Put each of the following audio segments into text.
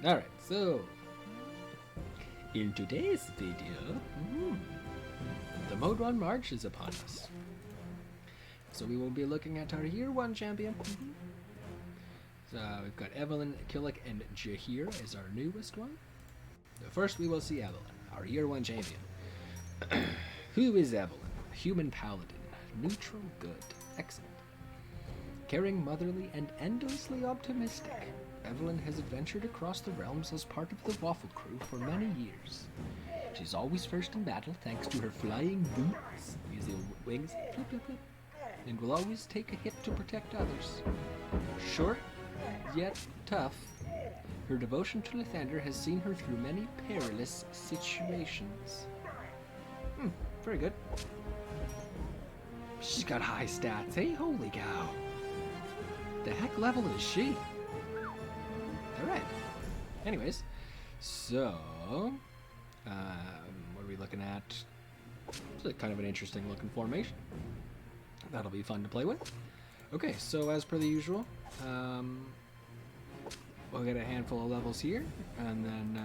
Alright, so in today's video, the Modron March is upon us. So we will be looking at our Year 1 champion. So we've got Evelyn, Killick, and Jahir as our newest one. So first we will see Evelyn, our Year 1 champion. Who is Evelyn? Human paladin, neutral good, excellent. Caring, motherly, and endlessly optimistic, Evelyn has adventured across the realms as part of the Waffle Crew for many years. She's always first in battle thanks to her flying boots, using wings, flip, flip, flip, and will always take a hit to protect others. Short, yet tough, her devotion to Lathander has seen her through many perilous situations. Very good. She's got high stats, hey? Holy cow. The heck level is she? Alright. Anyways, so what are we looking at? It's kind of an interesting looking formation. That'll be fun to play with. Okay, so as per the usual, we'll get a handful of levels here, and then,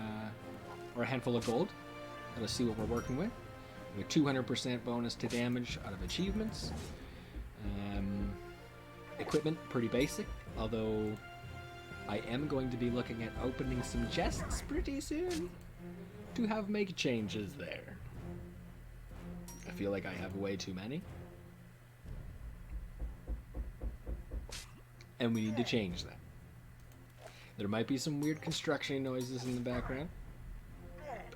or a handful of gold. Let's see what we're working with. We have 200% bonus to damage out of achievements. Equipment, pretty basic, although I am going to be looking at opening some chests pretty soon to make changes there. I feel like I have way too many. And we need to change that. There might be some weird construction noises in the background.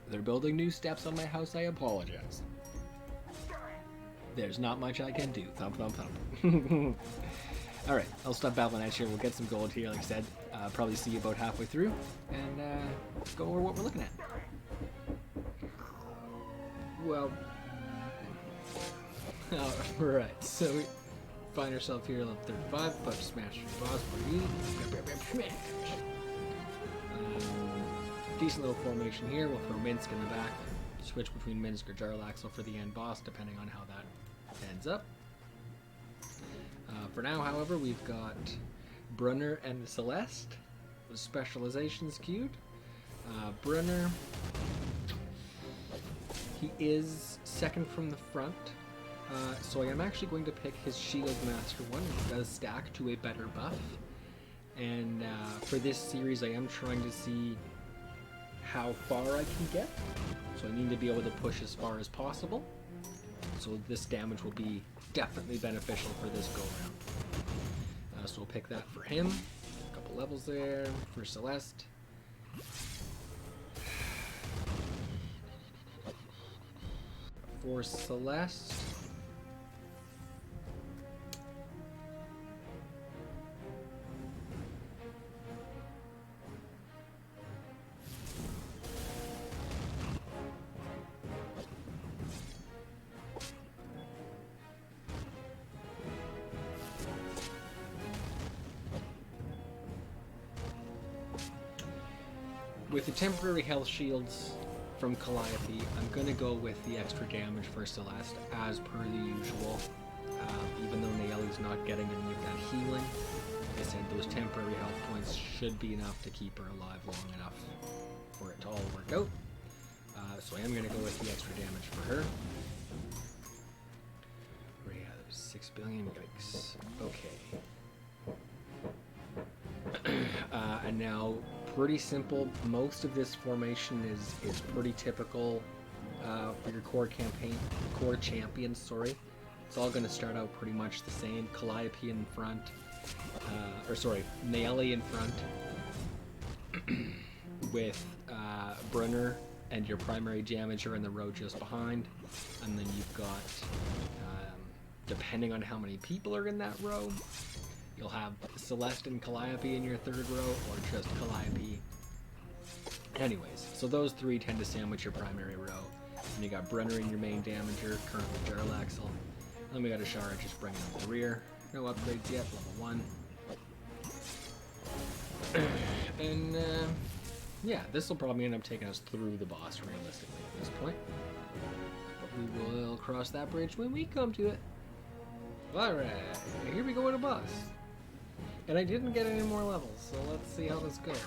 They're building new steps on my house, I apologize. There's not much I can do. Thump, thump, thump. Alright, I'll stop battling at you. We'll get some gold here, like I said. Probably see you about halfway through. And go over what we're looking at. Well, alright, so we find ourselves here level 35. Push smash your boss for you. Smash. Decent little formation here. We'll throw Minsk in the back. Switch between Minsk or Jarlaxle for the end boss, depending on how that ends up. For now, however, we've got Brunner and Celeste with specializations queued. Brunner, he is second from the front, so I am actually going to pick his Shield Master one. It does stack to a better buff, and for this series I am trying to see how far I can get, so I need to be able to push as far as possible. So this damage will be definitely beneficial for this go-round. So we'll pick that for him. A couple levels there for Celeste. For Celeste, with the temporary health shields from Calliope, I'm going to go with the extra damage for Celeste as per the usual. Even though Naeli's not getting any of that healing, like I said, those temporary health points should be enough to keep her alive long enough for it to all work out. So I am going to go with the extra damage for her. Yeah, there's 6 billion, yikes. Okay. And now, pretty simple. Most of this formation is pretty typical for your core champions. Sorry, it's all going to start out pretty much the same. Calliope in front, Naeli in front, with Brunner and your primary damager in the row just behind, and then you've got, depending on how many people are in that row, you'll have Celeste and Calliope in your third row, or just Calliope. Anyways, so those three tend to sandwich your primary row. And you got Brunner in your main damager, currently Jarlaxle. Then we got Ashara just bringing up the rear. No upgrades yet, level 1. And, yeah, this will probably end up taking us through the boss, realistically, at this point. But we will cross that bridge when we come to it. Alright, here we go with a boss. And I didn't get any more levels, so let's see how this goes.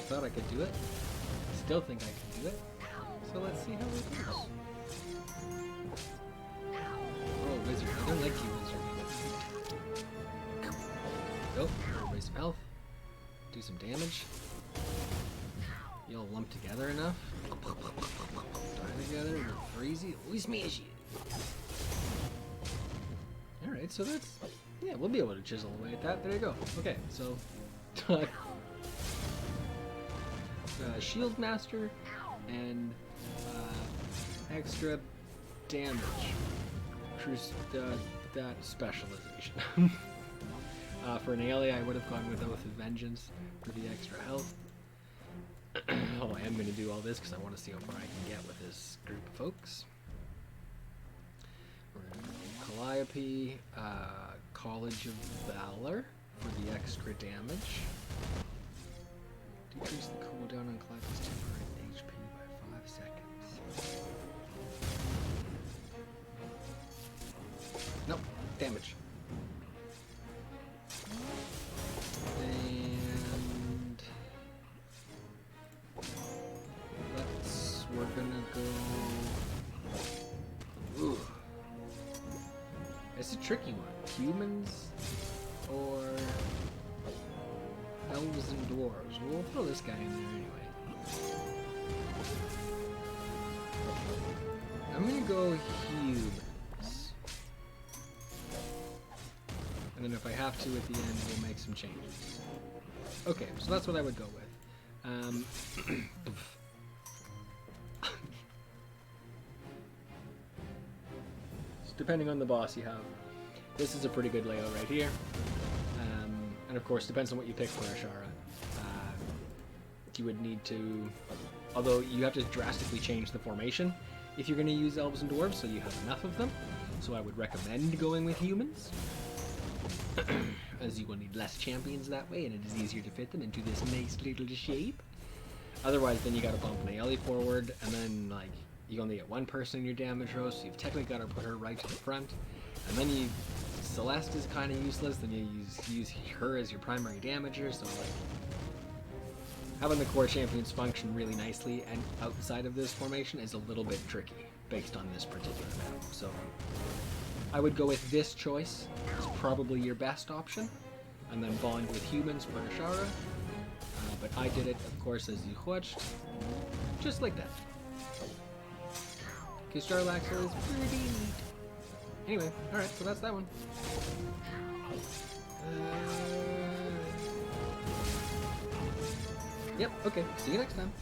thought I could do it. Still think I can do it. So let's see how it goes. Oh, wizard. I don't like you, wizard. Go. Raise some health. Do some damage. You all lump together enough. Die together. You're crazy. Always smash you. Alright, so that's... Yeah, we'll be able to chisel away at that. There you go. Okay, so... Shield Master and extra damage. That specialization. For an ally, I would have gone with Oath of Vengeance for the extra health. Oh, I am going to do all this because I want to see how far I can get with this group of folks. Calliope, College of Valor for the extra damage. Decrease the cooldown on Calliope's temporary HP by 5 seconds. Nope, damage. And we're gonna go. Ooh. It's a tricky one. Humans or elves and dwarves. We'll throw this guy in there anyway. I'm gonna go humans. And then if I have to at the end, we'll make some changes. Okay, so that's what I would go with. Depending on the boss you have. This is a pretty good layout right here. And of course, depends on what you pick for Ashara. You would need to... Although, you have to drastically change the formation if you're going to use elves and dwarves, so you have enough of them. So I would recommend going with humans. As you will need less champions that way, and it is easier to fit them into this nice little shape. Otherwise, then you gotta bump an ally forward, and then, like, you only get one person in your damage row, so you've technically got to put her right to the front. And then you... Celeste is kind of useless, then you use her as your primary damager, so, like... Having the core champions function really nicely and outside of this formation is a little bit tricky, based on this particular map. So, I would go with this choice. It's probably your best option. And then bond with humans for Ashara. But I did it, of course, as you watched. Just like that. Because Starlaxle is pretty neat. Anyway, alright, so that's that one. Yep, okay, see you next time.